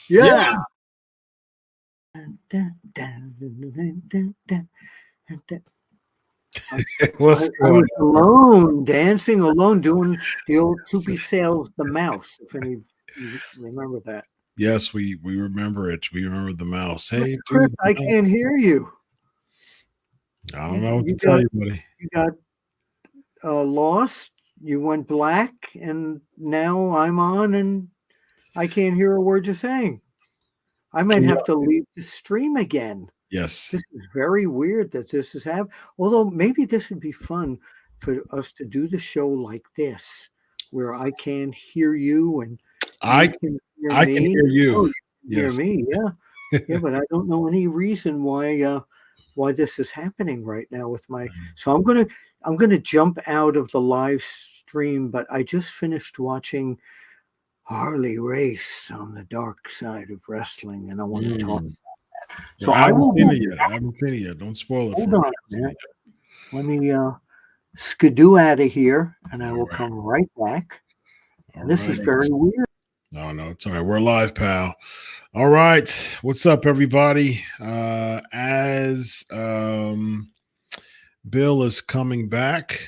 Yeah. I was alone, dancing alone, doing the old Soupy Sales, the mouse. If any you remember that. Yes, we remember it. We remember the mouse. Hey, Chris, dude, I can't hear you. I don't know what to tell you, buddy. You got lost. You went black, and now I'm on, and I can't hear a word you're saying. I might have to leave the stream again. Yes. This is very weird that this is happening. Although maybe this would be fun for us to do the show like this, where I can hear you and I can hear you. Oh, you can yes. hear me, yeah. Yeah, but I don't know any reason why this is happening right now with my. So I'm gonna jump out of the live stream, but I just finished watching Harley race on the dark side of wrestling, and I want to talk about that. So I haven't seen it yet. Don't spoil it. Hold on, man. Let me skidoo out of here, and I will come right back. This is very weird. No, it's all right. We're live, pal. All right. What's up, everybody? As Bill is coming back.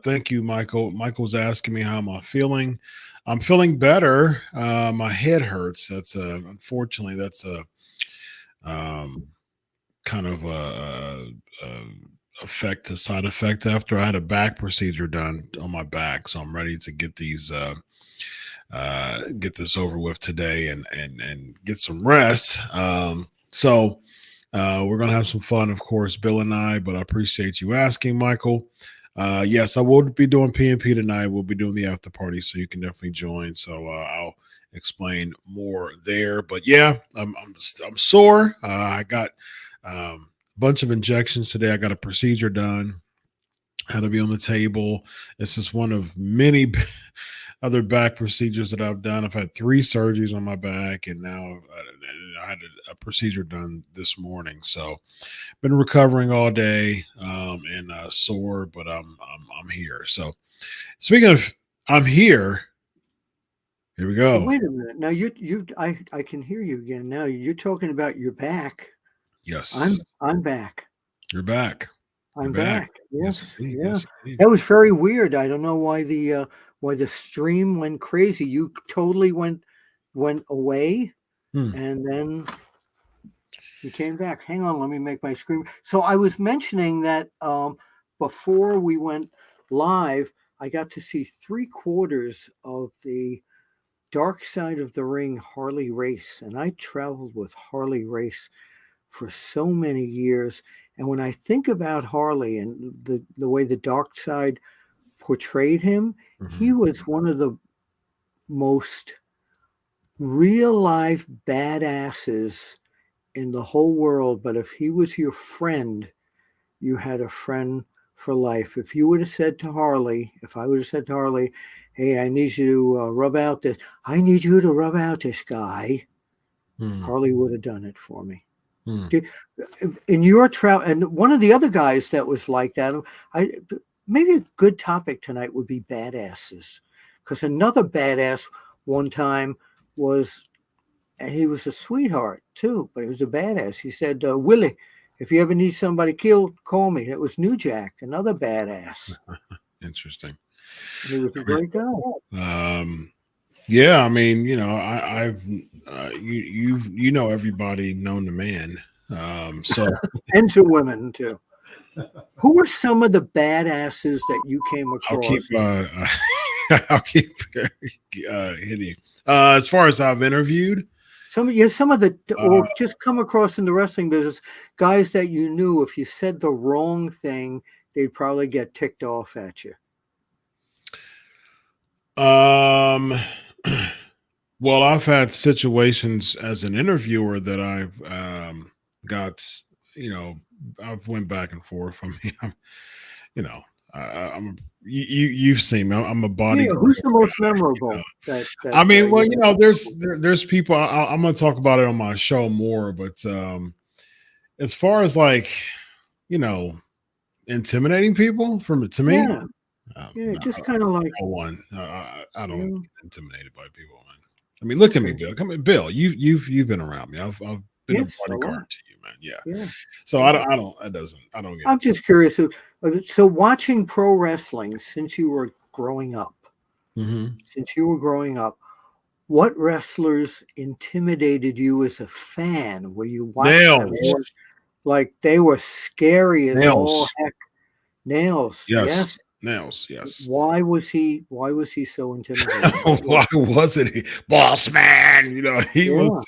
Thank you, Michael. Michael's asking me how am I feeling. I'm feeling better. My head hurts. That's unfortunately that's a kind of a side effect after I had a back procedure done on my back. So I'm ready to get these get this over with today and get some rest. So we're gonna have some fun, of course, Bill and I. But I appreciate you asking, Michael. Yes, I will be doing PNP tonight. We'll be doing the after party, so you can definitely join. So I'll explain more there. But yeah, I'm sore. I got a bunch of injections today. I got a procedure done. Had to be on the table. This is one of many other back procedures that I've done. I've had 3 surgeries on my back, and now I had a procedure done this morning. So been recovering all day and sore, but I'm here. So speaking of I'm here we go. Well, wait a minute. Now I can hear you again. Now you're talking about your back. Yes. I'm back. You're back. I'm back. Yes. Yes, Yeah. yes, that was very weird. I don't know why the stream went crazy. You totally went away, and then you came back. Hang on, let me make my screen. So I was mentioning that before we went live, I got to see 3/4 of the Dark Side of the Ring Harley race, and I traveled with Harley race for so many years. And when I think about Harley and the way the Dark Side portrayed him, he was one of the most real life badasses in the whole world. But if he was your friend, you had a friend for life. If you would have said to Harley, if I would have said to Harley, hey, I need you to rub out this, I need you to rub out this guy, Harley would have done it for me. In your travel, and one of the other guys that was like that, maybe a good topic tonight would be badasses, because another badass one time was, and he was a sweetheart too, but he was a badass. He said, Willie, if you ever need somebody killed, call me. It was New Jack, another badass. Interesting. He was a great guy. Yeah, I mean, you know, I've you know everybody known to man. So and to women too. Who were some of the badasses that you came across? I'll keep hitting. As far as I've interviewed, Some of the or just come across in the wrestling business, guys that you knew if you said the wrong thing, they'd probably get ticked off at you. Well, I've had situations as an interviewer that I've got, I've went back and forth. I mean, you've seen me. I'm a body. Yeah, who's the most memorable? I mean, well, there's people. I'm going to talk about it on my show more, but as far as like, intimidating people to me, yeah, just kind of like no one. I don't get intimidated by people, man. I mean, look at me, Bill. Come on, Bill. You've been around me. I've been a bodyguard to you, man. Yeah. So I don't. Get. I'm just curious. So watching pro wrestling since you were growing up, what wrestlers intimidated you as a fan? Were you watching them? Like they were scary as all heck. Nails. Yes. Nails, yes. Why was he so intimidating? Why wasn't he? Boss man, he was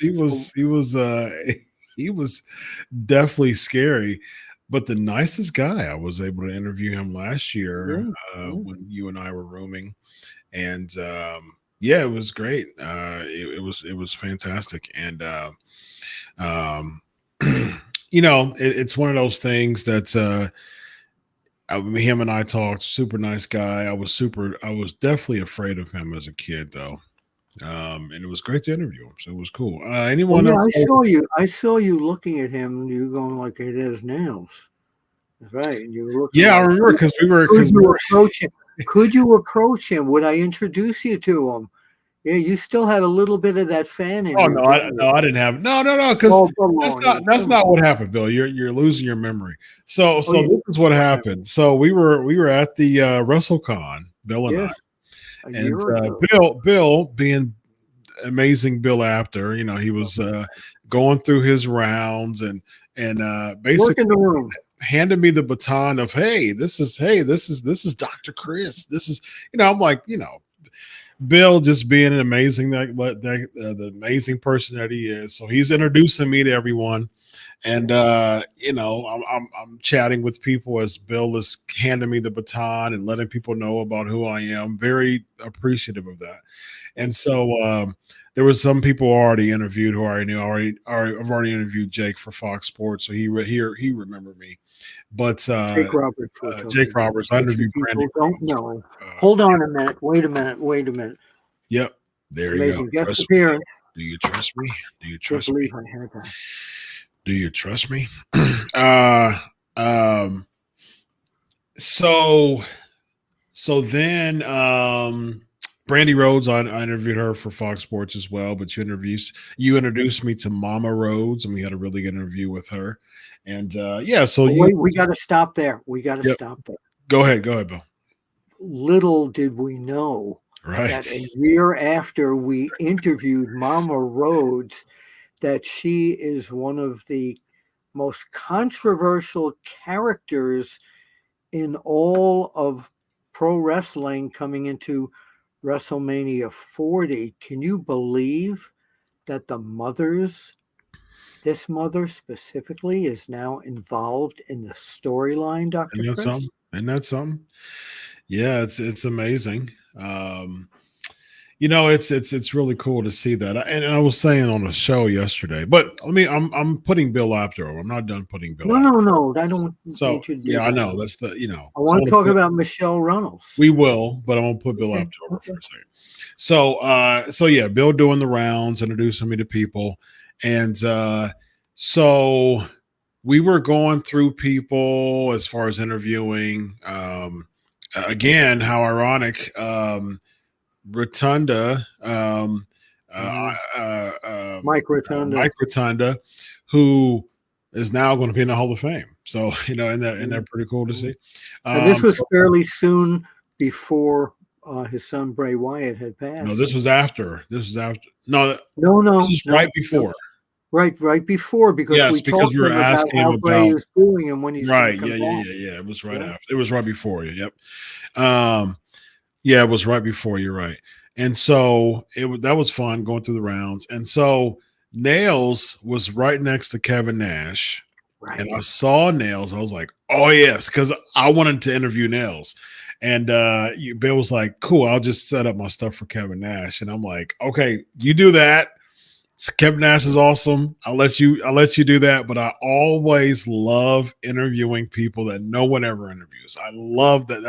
definitely scary, but the nicest guy. I was able to interview him last year when you and I were rooming, and it was great. It was fantastic, and it's one of those things that him and I talked. Super nice guy. I was definitely afraid of him as a kid, though, and it was great to interview him. So it was cool. Anyone else? I saw you looking at him. You going like it is nails, right? And you look. Yeah, I remember because we were. Could you approach him? Would I introduce you to him? Yeah, you still had a little bit of that fan in you. I didn't have no, because that's not what happened, Bill. You're losing your memory. So this is what happened. So we were at the WrestleCon, Bill and I, and Bill being amazing Bill Apter, he was going through his rounds and basically handed me the baton of this is Dr. Chris. This is I'm like Bill just being an amazing the amazing person that he is. So he's introducing me to everyone, and I'm chatting with people as Bill is handing me the baton and letting people know about who I am. Very appreciative of that. And so there was some people already interviewed who I already knew. I've already interviewed Jake for Fox Sports, so he remembered me. But Jake Roberts, I interviewed Brandon. Don't know. Hold on a minute. Wait a minute. Yep, there you go. Guest appearance. Do you trust me? Do you trust me? I had that. Do you trust me? So then Brandy Rhodes, I interviewed her for Fox Sports as well, but you introduced me to Mama Rhodes, and we had a really good interview with her. And we got to stop there. Stop there. Go ahead, Bill. Little did we know that a year after we interviewed Mama Rhodes, that she is one of the most controversial characters in all of pro wrestling coming into WrestleMania 40. Can you believe that this mother specifically is now involved in the storyline, Dr. Chris? Isn't that something? Yeah, it's amazing. It's really cool to see that. And I was saying on a show yesterday, but I'm putting Bill Apter over. I'm not done putting Bill. No, I don't. So I know that's the I want to talk about Michelle Reynolds. We will, but I'm gonna put Bill Apter over for a second. So yeah, Bill doing the rounds, introducing me to people, and so we were going through people as far as interviewing. Again, how ironic. Rotunda, Mike Rotunda, who is now going to be in the Hall of Fame. So and they're pretty cool to see. And this was fairly soon before his son Bray Wyatt had passed. No, this was after. No, this is right before. No. Right before, because we were asking him about how Bray is doing and when he's right. Yeah. It was right after. It was right before you. Yep. Yeah, it was right before. You're right. And so that was fun going through the rounds. And so Nails was right next to Kevin Nash. Right. And I saw Nails. I was like, oh, yes, because I wanted to interview Nails. And Bill was like, cool, I'll just set up my stuff for Kevin Nash. And I'm like, okay, you do that. So Kevin Nash is awesome. I'll let you do that. But I always love interviewing people that no one ever interviews. I love that.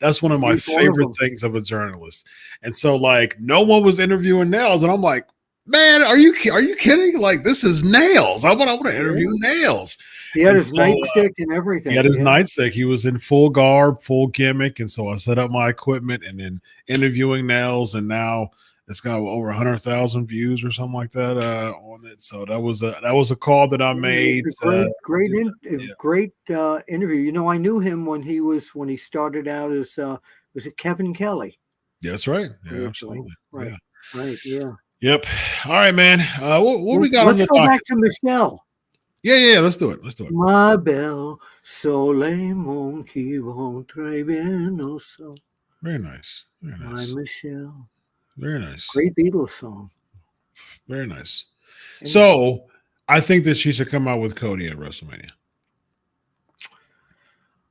That's one of my favorite things of a journalist. And so like no one was interviewing Nails. And I'm like, man, are you kidding? Like, this is Nails. I want to interview Nails. He had his nightstick and everything. He had his nightstick. He was in full garb, full gimmick. And so I set up my equipment and then interviewing Nails. And now it's got over 100,000 views or something like that on it. So that was a call that I made. Great interview. You know, I knew him when he started out as was it Kevin Kelly? That's right. Yeah, absolutely. Right. Yeah. Right. Yeah. Yep. All right, man. What we got? Let's go back to Michelle. Yeah. Let's do it. Ma belle soleil mon qui vont très bien au sol. Very nice. My Michelle. Very nice. Great Beatles song. Very nice. So I think that she should come out with Cody at WrestleMania.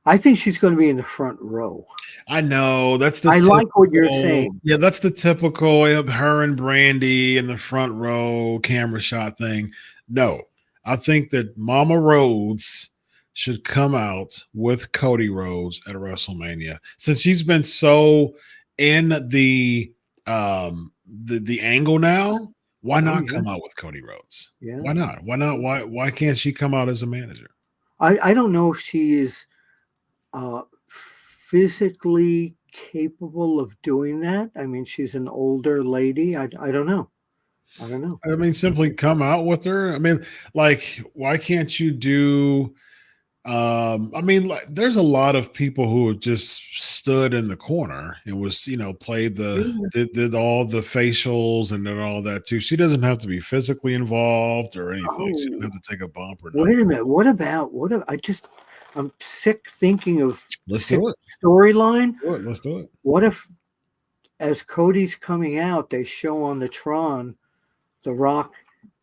I think she's going to be in the front row. I know. I like what you're saying. Yeah, that's the typical of her and Brandy in the front row camera shot thing. No, I think that Mama Rhodes should come out with Cody Rhodes at WrestleMania. Since she's been so in the angle now, why not come out with Cody Rhodes? Yeah. Why not? Why can't she come out as a manager? I don't know if she is physically capable of doing that. I mean, she's an older lady. I don't know. I mean, simply come out with her. I mean, like, why can't you do I mean, like, there's a lot of people who have just stood in the corner and was, played did all the facials and did all that too. She doesn't have to be physically involved or anything. She doesn't have to take a bump or nothing. Wait a minute. I'm sick thinking of storyline. Let's do it. What if, as Cody's coming out, they show on the Tron The Rock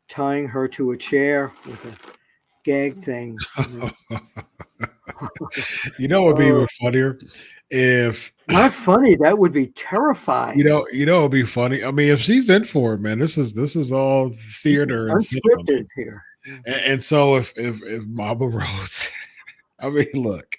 tying her to a chair with a gag thing? You know what would be even funnier? If not funny, that would be terrifying. You know, it'd be funny. I mean, if she's in for it, man, this is all theater and unscripted here. And so if Mama Rose, I mean, look,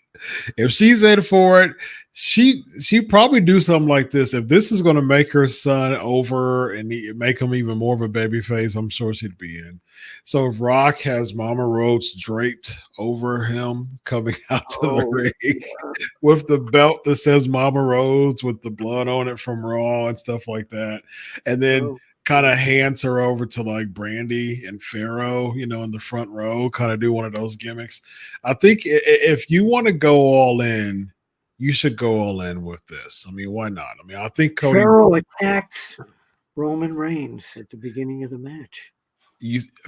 if she's in for it, she probably do something like this. If this is going to make her son over and make him even more of a baby face, I'm sure she'd be in. So if Rock has Mama Rhodes draped over him coming out to the ring with the belt that says Mama Rhodes with the blood on it from Raw and stuff like that, and then kind of hands her over to like Brandy and Pharaoh, in the front row, kind of do one of those gimmicks. I think if you want to go all in, you should go all in with this. I mean, why not? I mean, I think Cody Pharaoh attacks Roman Reigns at the beginning of the match.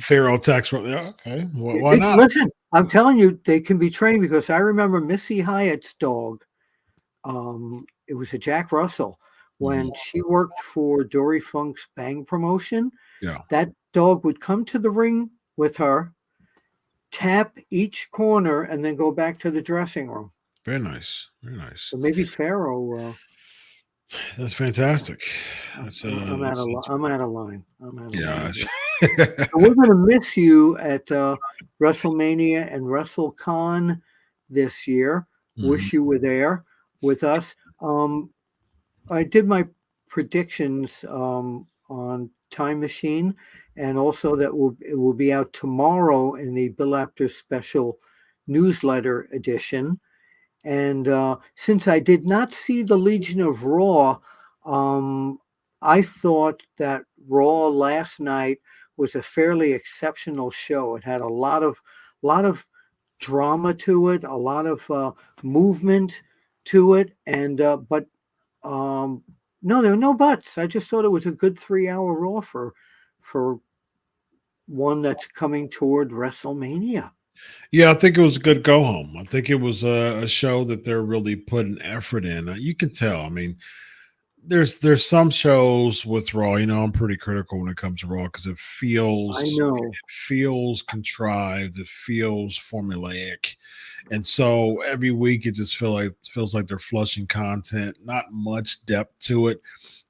Pharaoh attacks Roman. Okay, why not? Listen, I'm telling you, they can be trained, because I remember Missy Hyatt's dog. It was a Jack Russell. When she worked for Dory Funk's Bang promotion, that dog would come to the ring with her, tap each corner, and then go back to the dressing room. Very nice. Very nice. So maybe Pharaoh. That's fantastic. I'm out of line. Yeah. So we're going to miss you at WrestleMania and WrestleCon this year. Wish you were there with us. I did my predictions on Time Machine, and also that it will be out tomorrow in the Bill Apter special newsletter edition. And since I did not see the Legion of Raw, I thought that Raw last night was a fairly exceptional show. It had a lot of drama to it, a lot of movement to it, and but no, there were no buts. I just thought it was a good 3-hour Raw for one that's coming toward WrestleMania. Yeah, I think it was a good go home. I think it was a show that they're really putting effort in. You can tell. I mean, there's some shows with Raw. I'm pretty critical when it comes to Raw because it I feels know. contrived, it feels formulaic, and so every week it just feels like they're flushing content, not much depth to it.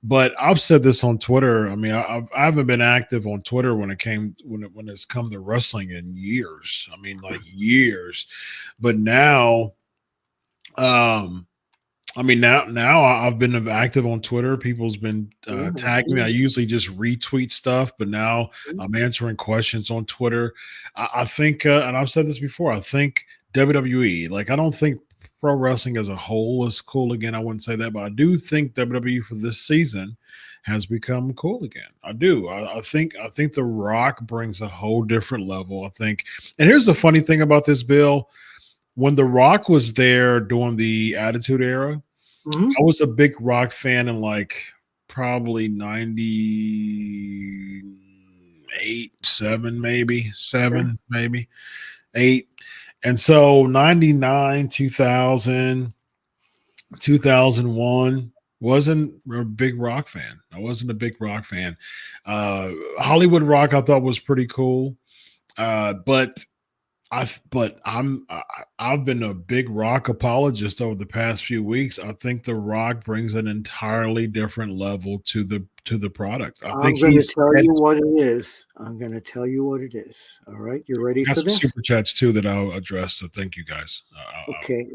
But I've said this on Twitter. I mean, I haven't been active on Twitter when it's come to wrestling in years. I mean, like years. But now, I mean, now I've been active on Twitter. People's been Yeah, I tagging me. I see. usually just retweet stuff, but now I'm answering questions on Twitter. I think, and I've said this before. I think WWE, like, I don't think pro wrestling as a whole is cool again. I wouldn't say that, but I do think WWE for this season has become cool again. I do. I think The Rock brings a whole different level. I think, and here's the funny thing about this, Bill. When The Rock was there during the Attitude Era, Mhm. I was a big Rock fan in like probably 98, 7, maybe Yeah. 7, maybe 8. And so 99, 2000, 2001 wasn't a big Rock fan. I wasn't a big Rock fan. Hollywood Rock I thought was pretty cool. But I've been a big Rock apologist over the past few weeks. I think The Rock brings an entirely different level to the product. I think I'm going to he's tell you what it is. I'm going to tell you what it is. All right. You ready got for some this? super chats too that I'll address. So thank you guys. Okay.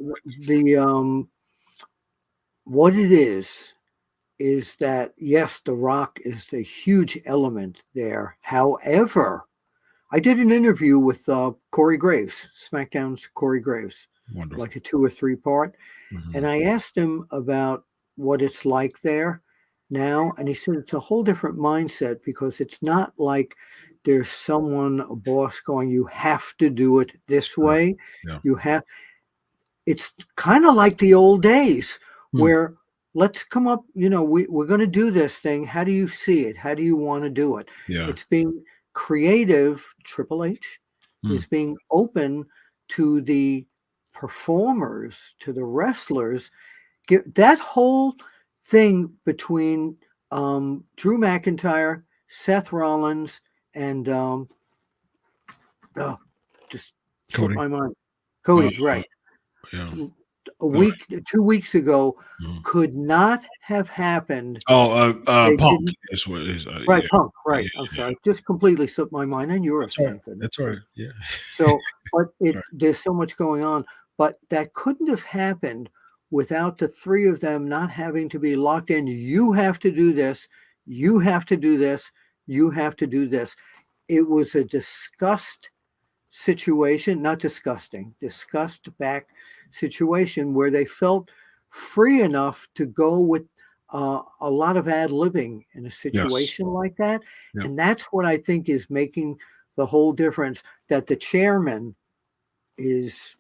What it is that, yes, The Rock is the huge element there. However, I did an interview with Corey Graves, SmackDown's Corey Graves, Wonderful. like a 2 or 3 part. And I asked him about what it's like there now. And he said it's a whole different mindset because it's not like there's someone, a boss going, you have to do it this way. Yeah. You have, it's kind of like the old days where let's come up, we're going to do this thing. How do you see it? How do you want to do it? Yeah. It's being creative. Triple H is being open to the performers, to the wrestlers. That whole thing between Drew McIntyre, Seth Rollins, and just slipped Cody. my mind. Cody, right. Yeah. A week, 2 weeks ago, could not have happened. Punk is what it is. Right, Yeah. Punk, right. Yeah, I'm sorry. Just completely slipped my mind. And yours, That's all right. thank goodness. That's all right. Yeah. So, but Right. there's so much going on. But that couldn't have happened without the three of them not having to be locked in. You have to do this. You have to do this. You have to do this. It was a discussed situation, not disgusting, discussed back situation where they felt free enough to go with a lot of ad-libbing in a situation like that. Yep. And that's what I think is making the whole difference, that the chairman is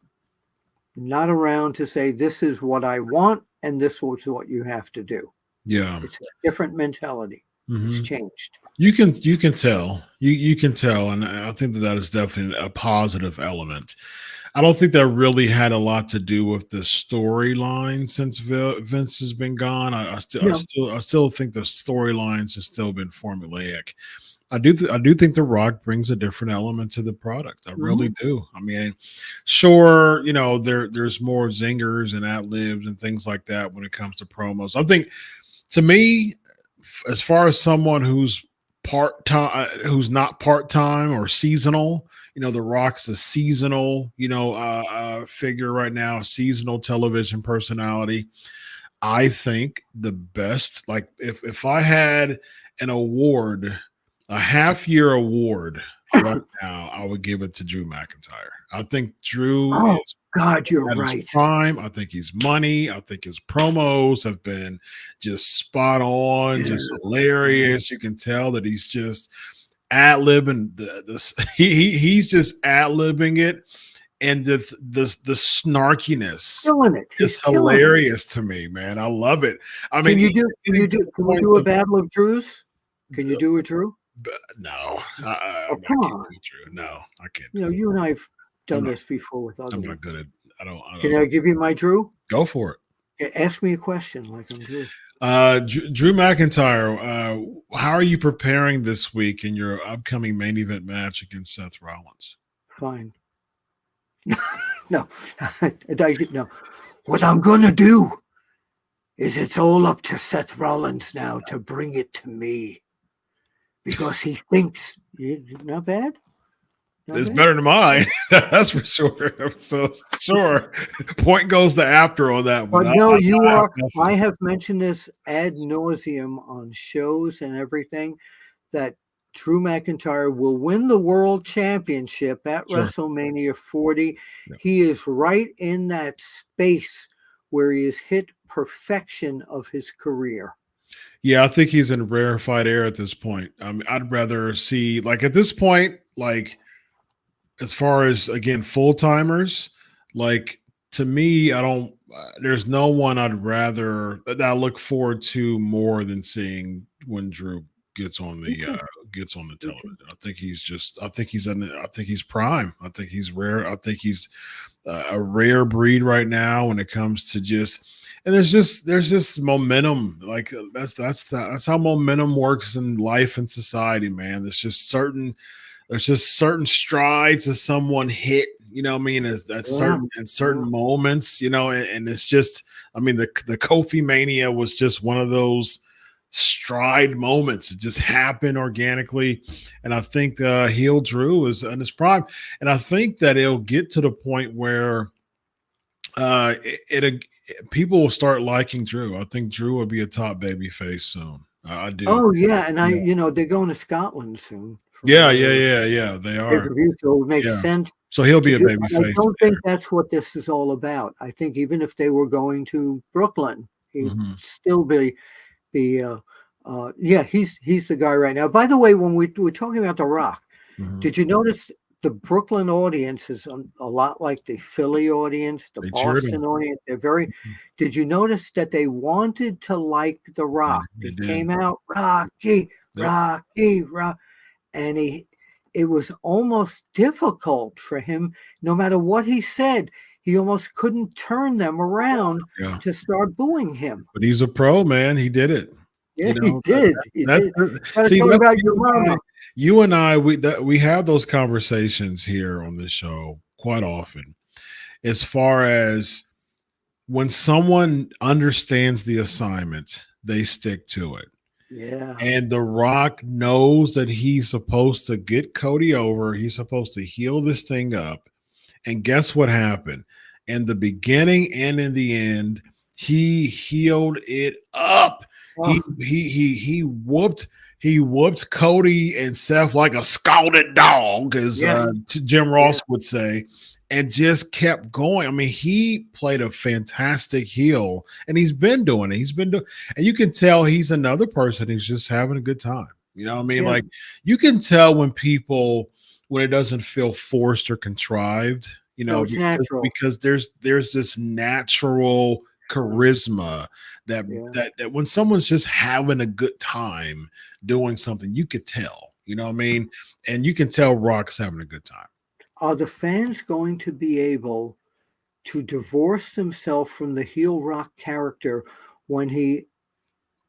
not around to say, this is what I want and this is what you have to do. Yeah. It's a different mentality. It's changed. You can tell. You can tell, and I think that is definitely a positive element. I don't think that really had a lot to do with the storyline since Vince has been gone. I still think the storylines have still been formulaic. I do think The Rock brings a different element to the product. I really do. I mean, sure, there's more zingers and ad libs and things like that when it comes to promos. I think, to me, as far as someone who's part-time, who's not part-time or seasonal, The Rock's a seasonal, figure right now, a seasonal television personality. I think the best, like if I had an award, a half-year award right now, I would give it to Drew McIntyre. I think Drew is God, you're at right. his prime. I think he's money. I think his promos have been just spot on, just hilarious. You can tell that he's just ad-libbing he's just ad-libbing it, and the snarkiness is hilarious to me, man. I love it. I mean, can we do a battle of Drews? Can you do a Drew? No, come on. Drew. No, I can't. You and I have done this before with other. I'm not good at. I don't. Can I give you my Drew? Go for it. Ask me a question like I'm Drew. Drew McIntyre, how are you preparing this week in your upcoming main event match against Seth Rollins? Fine. No, no. What I'm going to do is it's all up to Seth Rollins now to bring it to me because he thinks not bad. It's better than mine. That's for sure. So sure. Point goes to Apter on that one. But no, you are. I have mentioned this ad nauseum on shows and everything that Drew McIntyre will win the world championship at WrestleMania 40. Yeah. He is right in that space where he has hit perfection of his career. Yeah, I think he's in rarefied air at this point. I'd rather see, like, at this point, like, as far as, again, full-timers, like, to me, there's no one that I look forward to more than seeing when Drew gets on the television. I think he's prime. I think he's rare. I think he's a rare breed right now when it comes to there's just momentum. Like that's how momentum works in life and society, man. There's just certain strides that someone hit, you know what I mean, at certain moments, you know, and it's just, I mean, the Kofi Mania was just one of those stride moments. It just happened organically. And I think heel Drew is in his prime. And I think that it'll get to the point where people will start liking Drew. I think Drew will be a top baby face soon. I do. Oh yeah. And they're going to Scotland soon. Yeah. They are. So it makes sense. So he'll be a baby face. I don't think that's what this is all about. I think even if they were going to Brooklyn, he'd still be he's the guy right now. By the way, when we're talking about The Rock, did you notice the Brooklyn audience is a lot like the Philly audience, the Boston audience? They're very. Did you notice that they wanted to like The Rock? They came out Rocky, and it was almost difficult for him. No matter what he said, he almost couldn't turn them around to start booing him. But he's a pro, man. He did it. Yeah, he did. See, about your mama. You and I, we have those conversations here on this show quite often. As far as when someone understands the assignment, they stick to it. Yeah. And The Rock knows that he's supposed to get Cody over. He's supposed to heal this thing up. And guess what happened? In the beginning and in the end, he healed it up. Oh. He whooped Cody and Seth like a scalded dog, as Jim Ross would say, and just kept going. I mean, he played a fantastic heel, and he's been doing it. And you can tell he's another person who's just having a good time. You know what I mean? Like, you can tell when it doesn't feel forced or contrived, you know, because there's this natural charisma that when someone's just having a good time doing something, you could tell, you know what I mean? And you can tell Rock's having a good time. Are the fans going to be able to divorce themselves from the heel Rock character when he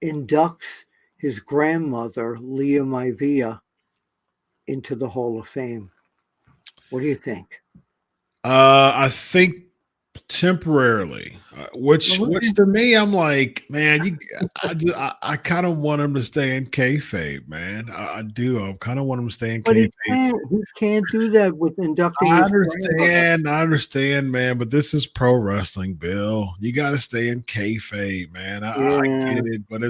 inducts his grandmother, Leah Maivia, into the Hall of Fame? What do you think? I think temporarily, which to me, I'm like, man, I kind of want him to stay in kayfabe, man. I do. I kind of want him to stay in kayfabe. He can't do that with inducting. I understand, man. But this is pro wrestling, Bill. You got to stay in kayfabe, man. I get it, but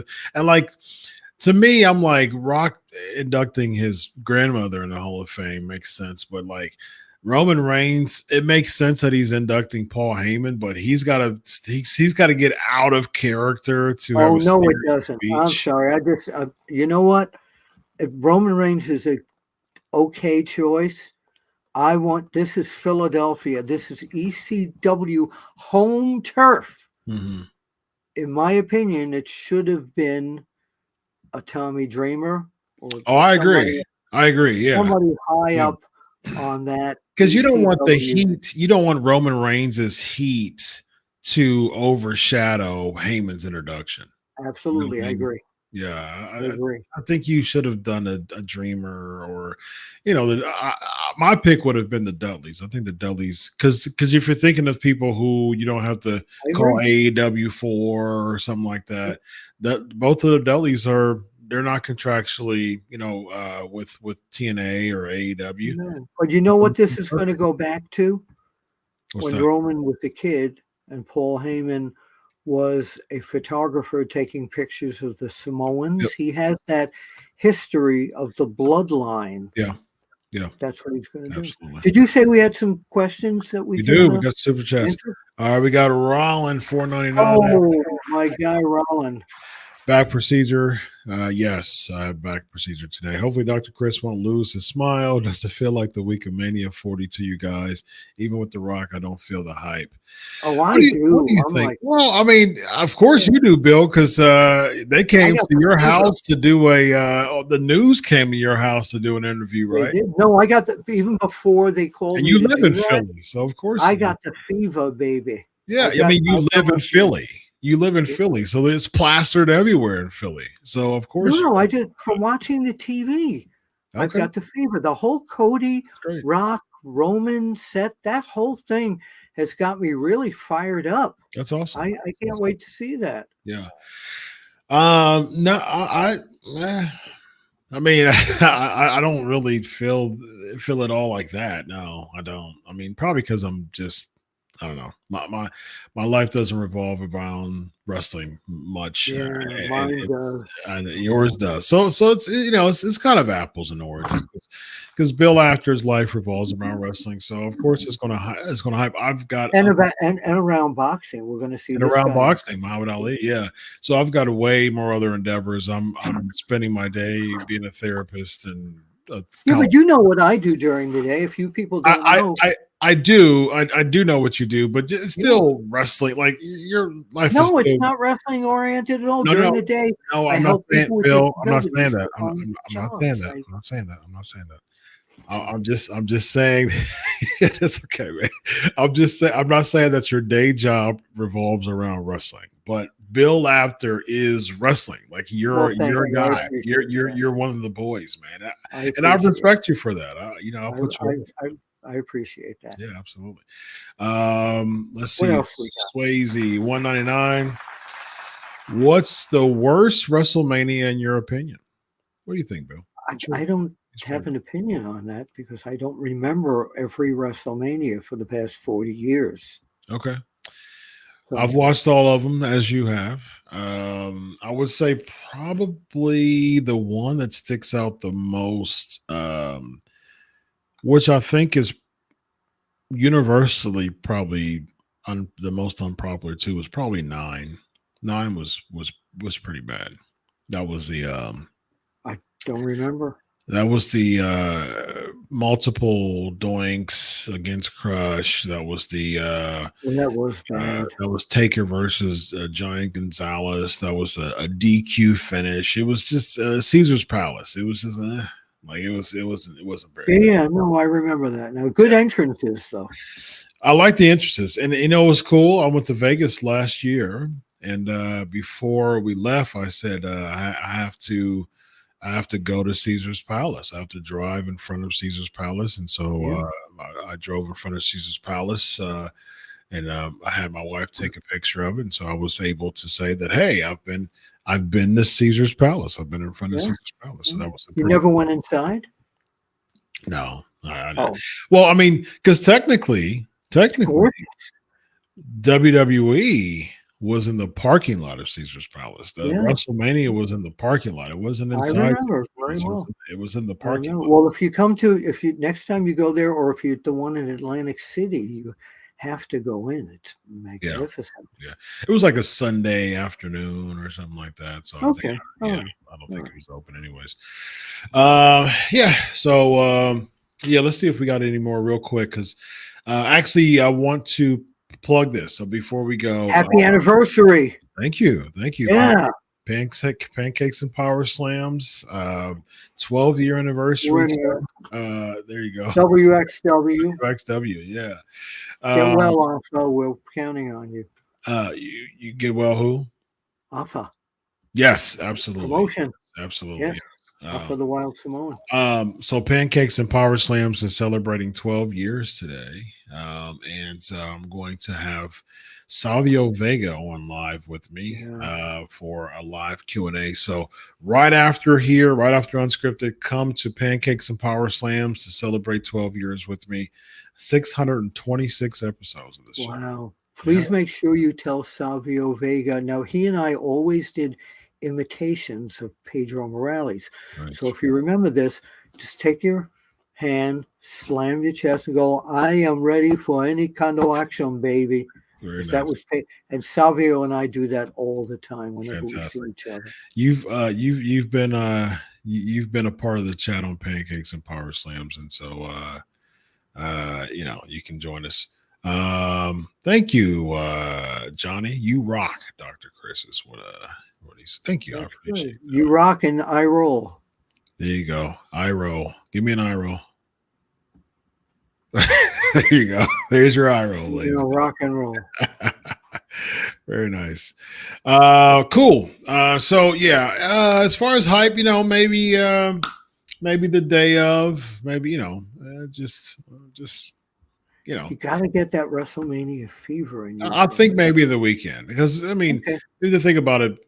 to me, I'm like, Rock inducting his grandmother in the Hall of Fame makes sense, but like Roman Reigns, it makes sense that he's inducting Paul Heyman, but he's got to get out of character to. Oh no, it doesn't. Speech. I'm sorry. I just you know what? If Roman Reigns is a okay choice. This is Philadelphia. This is ECW home turf. Mm-hmm. In my opinion, it should have been a Tommy Dreamer. I agree. Yeah, somebody high up on that, because you don't want the heat. You don't want Roman Reigns' heat to overshadow Heyman's introduction. You know what Absolutely, I I mean? agree. Yeah, I agree. I think you should have done a Dreamer, or, my pick would have been the Dudleys. I think the Dudleys, because if you're thinking of people who you don't have to I call agree. AEW for or something like that, that both of the Dudleys they're not contractually, with TNA or AEW. No. But you know what this is going to Perfect. go back to? What's When that? Roman was a kid and Paul Heyman was a photographer taking pictures of the Yep. Samoans, he has that history of the bloodline. Yeah. Yeah. That's what he's going to do. Absolutely. Did you say we had some questions that we We can do. We got super chats. answer? All right, we got Rollin 499. Oh, my guy, Rollin. Back procedure. Yes, I have back procedure today. Hopefully, Dr. Chris won't lose his smile. Does it feel like the week of Mania 40 to you guys? Even with The Rock, I don't feel the hype. Oh, What I do you, what do. do you I'm think? like, Well, I mean, of course you do, Bill, because they I came got to the your fever. house to do the news came to your house to do an interview, They right? did. No, I got even before they called And me you to live do in that, Philly, so of course I you do. got the fever, baby. Yeah, I mean, you live in my fever. Philly. You live in Philly, so it's plastered everywhere in Philly. So of course No, you I just from watching the TV. I've okay. got the fever. The whole Cody, That's great. Rock, Roman set, that whole thing has got me really fired up. That's awesome. I can't wait to see that. Yeah. No, I mean, I don't really feel it all like that. No, I don't. I mean, probably because I'm just, I don't know. My life doesn't revolve around wrestling much, Yeah, and mine does. yours does. So it's kind of apples and oranges, because Bill Apter's life revolves around wrestling. So of course it's gonna hype. I've got And about and around boxing, we're going to see and this around guy. boxing, Muhammad Ali. Yeah. So I've got way more other endeavors. I'm spending my day being a therapist and Yeah, but you know what I do during the day. A few people don't I, know. I do. I do know what you do, but it's Yeah. still wrestling. Like your life is No, it's still not wrestling oriented at all. no, During no, the day, no. I I'm not help saying, people with Bill. I'm not saying disabilities that. on I'm not saying jobs. that. I'm not saying that. I'm not saying that. I'm just saying it's okay, man. I'm just saying I'm not saying that your day job revolves around wrestling, but Bill Apter is wrestling. Like you're Thank a you. I guy. appreciate that. You're one of the boys, man. I And I appreciate respect you for that. I'll I put you over. I appreciate that. Yeah, absolutely. Let's What see. else we got? Swayze 199. What's the worst WrestleMania in your opinion? What do you think, Bill? I don't What's have favorite? an opinion on that because I don't remember every WrestleMania for the past 40 years. Okay. I've So watched all of them as you have. I would say probably the one that sticks out the most, which I think is universally probably the most unpopular too, was probably 9. 9 was pretty bad. That was the I don't remember. Multiple doinks against Crush. That was the And that was bad. that was Taker versus Giant Gonzalez. That was a DQ finish. It was just Caesar's Palace. It was just like it wasn't very good. Yeah, no, I remember that. Now, good entrances though. I like the entrances, and it was cool. I went to Vegas last year, and before we left, I said I have to go to Caesar's Palace. I have to drive in front of Caesar's Palace, and so I drove in front of Caesar's Palace. And I had my wife take a picture of it, and so I was able to say that, hey, I've been to Caesar's Palace. I've been in front of Caesar's Palace. So that was You never went inside? no. Oh, Well, I mean, because technically, WWE was in the parking lot of Caesar's Palace. The WrestleMania was in the parking lot. It wasn't I inside. remember very well. It was in the parking lot. Well, if you next time you go there, or if you're the one in Atlantic City, you have to go in. It's magnificent. Yeah. It was like a Sunday afternoon or something like that. So I don't think it was open anyways. Yeah. So let's see if we got any more real quick, because actually I want to plug this. So before we go, happy anniversary. Thank you. Yeah. Pancakes and Power Slams, 12-year anniversary. There you go. WXW. WXW, yeah. Get well, also. We're counting on you. You get well who? Alpha Yes, absolutely. promotion. Absolutely. Yes, Alpha the Wild Samoan. So Pancakes and Power Slams is celebrating 12 years today. And I'm going to have Savio Vega on live with me for a live Q&A. So right after UnSKripted, come to Pancakes and Power Slams to celebrate 12 years with me. 626 episodes of the show. Wow. Please make sure you tell Savio Vega. Now, he and I always did imitations of Pedro Morales. Right. So if you remember this, just take your hand, slam your chest, and go, I am ready for any kind of action, baby. Very nice. That was and Savio and I do that all the time whenever Fantastic. we see each other. You've been a part of the chat on Pancakes and Power Slams, and so you can join us. Thank you, Johnny. You rock, Dr. Chris is what he said. Thank you. That's I appreciate good. You rock and I roll. There you go. I roll. Give me an eye roll. There you go. There's your eye roll, ladies. Rock and roll. Very nice. Cool. So yeah, as far as hype, maybe the day of, maybe, just you got to get that WrestleMania fever in you. I think maybe the weekend, because I mean, you have to think about it.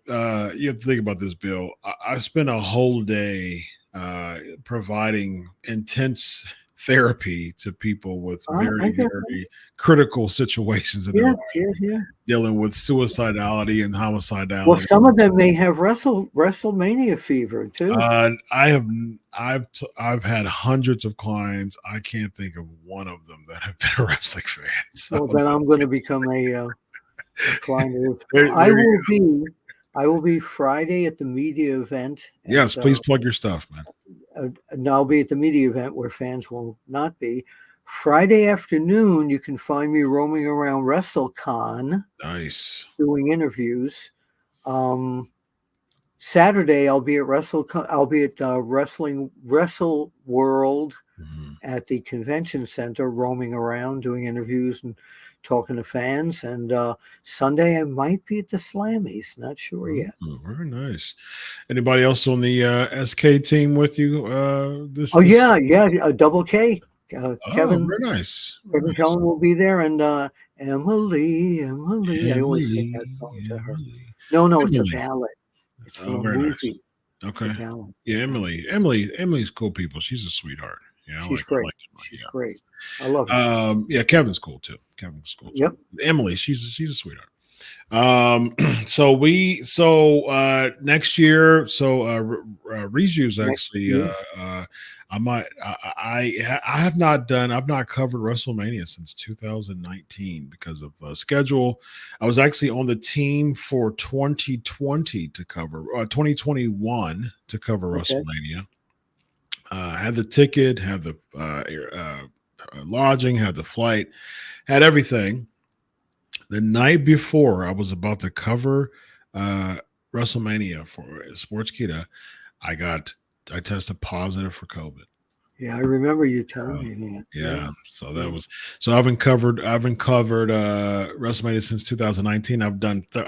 You have to think about this, Bill. I spent a whole day providing intense therapy to people with very critical situations in their life, dealing with suicidality and homicidality. Well, some of them may have WrestleMania fever too. I've had hundreds of clients. I can't think of one of them that have been a wrestling fan. So then I'm going to become a client. I will be Friday at the media event. Yes, please plug your stuff, man. And I'll be at the media event where fans will not be. Friday afternoon, you can find me roaming around WrestleCon. Nice. Doing interviews. Saturday, I'll be at WrestleCon. I'll be at Wrestle World at the convention center, roaming around, doing interviews and talking to fans. And Sunday, I might be at the Slammies. Not sure yet. Very nice. Anybody else on the SK team with you? Yeah, Double K. Kevin. Very nice. Kevin Kellen will be there, and Emily. I always sing that song to her. No, Emily. It's a ballad. It's from a movie. Nice. Okay. Yeah, Emily's cool people. She's a sweetheart. She's great. She's great. I love her. Yeah, Kevin's cool too. Yep. Emily, she's a sweetheart. So next year, Reju's actually I've not covered WrestleMania since 2019 because of schedule. I was actually on the team for 2020 to cover 2021 to cover WrestleMania. Had the ticket, had the lodging, had the flight, had everything. The night before I was about to cover WrestleMania for Sportskeeda, I tested positive for COVID. Yeah, I remember you telling me that. Yeah. So I've been covered WrestleMania since 2019. I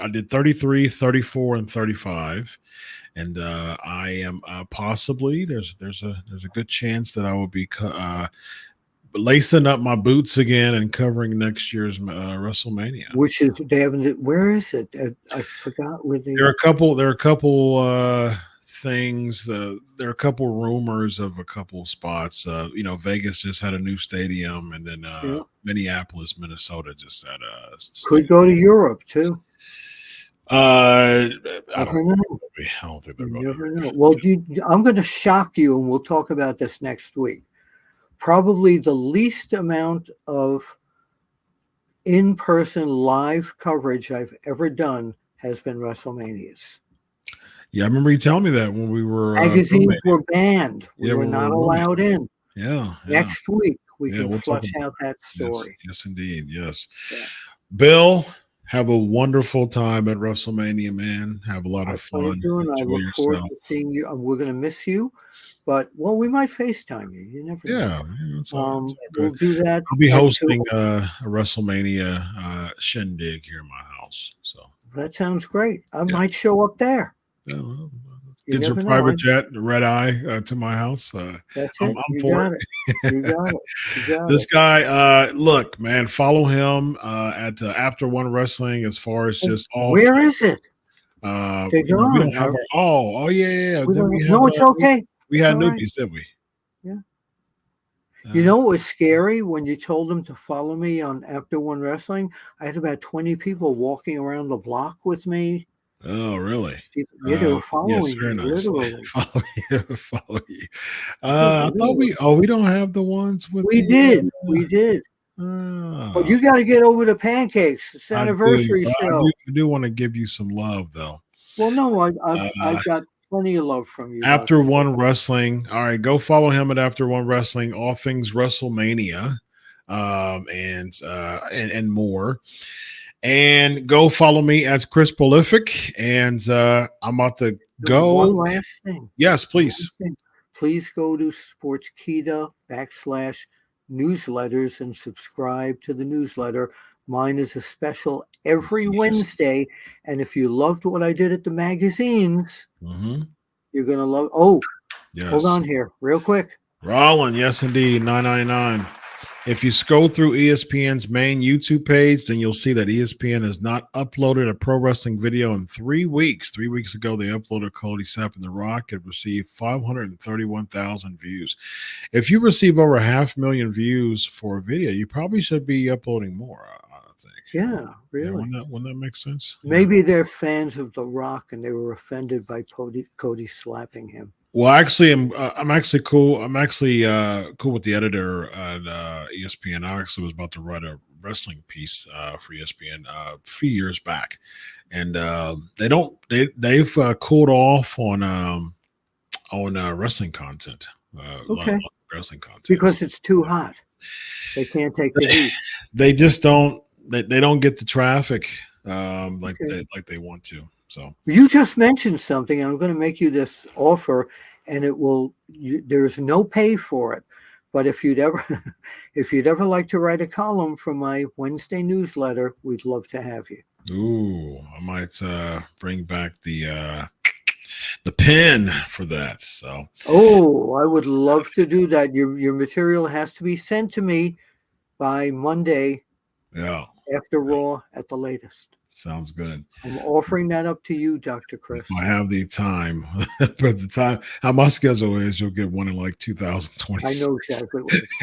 did 33, 34, and 35. And I am possibly there's a good chance that I will be lacing up my boots again and covering next year's WrestleMania. Which is where is it? I forgot where they. There are a couple things. There are a couple rumors of a couple spots. Vegas just had a new stadium, and then Minneapolis, Minnesota just had a. Could go to Europe too. I don't think they're going to Europe. Well, I'm going to shock you, and we'll talk about this next week. Probably the least amount of in-person live coverage I've ever done has been WrestleManias. Yeah, I remember you telling me that when we were magazines were banned. We were not allowed in. Yeah. Next week we'll flush out that story. Yes, indeed. Yes. Yeah. Bill, Have a wonderful time at WrestleMania, man. Have a lot I of plan fun. to, and I Enjoy look forward yourself. to seeing you. We're going to miss you, but well, we might FaceTime you. You never know. Yeah, it's all good. We'll do that I'll be at 2. hosting a WrestleMania shindig here in my house. So That sounds great. I yeah, might show up there. yeah, well, You get your never know. private jet, red eye to my house. That's I'm it. I'm You for got it. it. You got it. You got This it. guy, look, man, follow him at After One Wrestling as far as And just all where is it? They're we gone. don't have our oh yeah, yeah, yeah. We Then don't, we have no, it's okay. we It's had all right. newbies, didn't we? Yeah. You Uh, know what was scary when you told them to follow me on After One Wrestling? I had about 20 people walking around the block with me. oh, really? Yeah, they were Yes, following me, very nice. literally. Follow you, follow you. I thought Literally. we don't have the ones with We the did. We did. But uh, you got to get over the pancakes. It's I do. anniversary I show. do. I do want to give you some love, though. Well, no, Uh, I've got plenty of love from you, After Doctor. One Wrestling. All right, go follow him at After One Wrestling. All things WrestleMania, and more. And go follow me as Chris Prolific. And I'm about to One go. last thing. Yes, One please. last thing. Please go to Sportskeeda /newsletters and subscribe to the newsletter. Mine is a special every Yes. Wednesday. And if you loved what I did at the magazines, Mm-hmm. you're going to love. Oh, Yes. hold on here real quick. Rollin, yes, indeed. $9.99. If you scroll through ESPN's main YouTube page, then you'll see that ESPN has not uploaded a pro wrestling video in 3 weeks. 3 weeks ago, they uploaded Cody Sapp and The Rock. It received 531,000 views. If you receive over 500,000 views for a video, you probably should be uploading more, I think. Yeah, really. Yeah, wouldn't that make sense? Maybe they're fans of The Rock and they were offended by Cody slapping him. Well, actually, I'm actually cool. I'm actually cool with the editor at ESPN. I actually was about to write a wrestling piece for ESPN a few years back, and they've cooled off on wrestling content. A lot of wrestling content Because it's too hot. They can't take the heat. They just don't. They don't get the traffic like they want to. So you just mentioned something. I'm going to make you this offer, and there's no pay for it. But if you'd ever like to write a column for my Wednesday newsletter, we'd love to have you. Ooh, I might bring back the pen for that. So I would love to do that. Your material has to be sent to me by Monday. Yeah. After Raw at the latest. Sounds good. I'm offering that up to you, Dr. Chris. If I have the time, but the time how my schedule is, you'll get one in like 2026. I know exactly what it's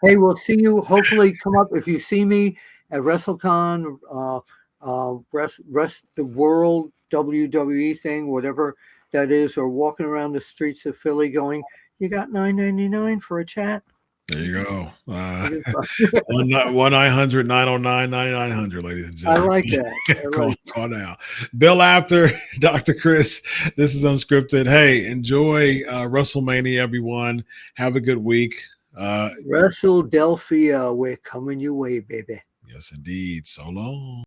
Hey, we'll see you. Hopefully, come up if you see me at WrestleCon, the World WWE thing, whatever that is, or walking around the streets of Philly going, you got $9.99 for a chat? There you go. 1-900-909-9900, ladies and gentlemen. I like that. Call now. Bill Apter, Dr. Chris. This is Unscripted. Hey, enjoy WrestleMania, everyone. Have a good week. WrestleDelphia, we're coming your way, baby. Yes, indeed. So long.